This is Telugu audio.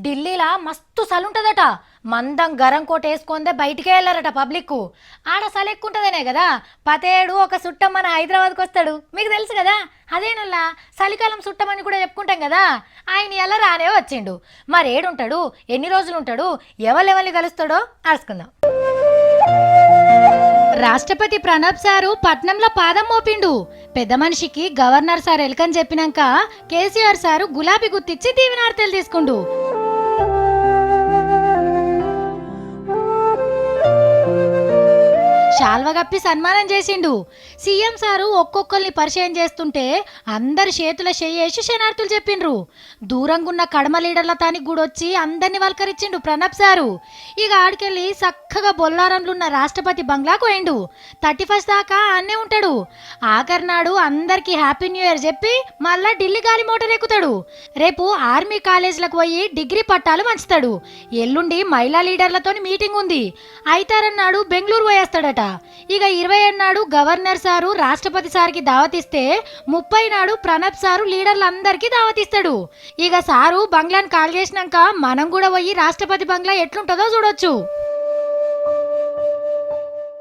ఢిల్లీలా మస్తు సలుంటదట. మందం గరం కోట వేసుకుందే బయటికే వెళ్ళారట పబ్లిక్. ఆడ సలు ఎక్కుంటదనే కదా పతేడు ఒక సుట్టం మన హైదరాబాద్కి వస్తాడు. మీకు తెలుసు కదా, అదేనల్లా చలికాలం సుట్టమని కూడా చెప్పుకుంటాం కదా. ఆయన ఎలా రానే వచ్చిండు. మరి ఏడుంటాడు, ఎన్ని రోజులు ఉంటాడు, ఎవరెవరిని కలుస్తాడో అరుచుకుందాం. రాష్ట్రపతి ప్రణబ్ సారు పట్నంలో పాదం మోపిండు. పెద్ద మనిషికి గవర్నర్ సార్ ఎల్కని చెప్పినాక కేసీఆర్ సారు గులాబీ గుర్తిచ్చి దీవెనార్తెలు తీసుకుండు. శాల్వ కప్పి సన్మానం చేసిండు. సీఎం సారు ఒక్కొక్కరిని పరిచయం చేస్తుంటే అందరి చేతుల చేయేసి శనార్థులు చెప్పిండ్రు. దూరంగా ఉన్న కడమ లీడర్ల తానికి గుడొచ్చి అందరిని వల్కరించిండు ప్రణబ్ సారు. ఇక ఆడికెళ్ళి చక్కగా బొల్లారంలో ఉన్న రాష్ట్రపతి బంగ్లాకు పోయిండు. 31 దాకా అన్నే ఉంటాడు. ఆఖరినాడు అందరికి హ్యాపీ న్యూ ఇయర్ చెప్పి మళ్ళా ఢిల్లీ గాలి మోటార్ ఎక్కుతాడు. రేపు ఆర్మీ కాలేజీలకు పోయి డిగ్రీ పట్టాలు పంచుతాడు. ఎల్లుండి మహిళా లీడర్లతోని మీటింగ్ ఉంది. అయితారన్నాడు బెంగళూరు పోయేస్తాడట. ఇక 27 నాడు గవర్నర్ సారు రాష్ట్రపతి సార్కి దావతిస్తే 30 నాడు ప్రణబ్ సారు లీడర్లందరికీ దావతిస్తాడు. ఇక సారు బంగ్లాను కాల్ చేసినాక మనం కూడా పోయి రాష్ట్రపతి బంగ్లా ఎట్లుంటుందో చూడొచ్చు.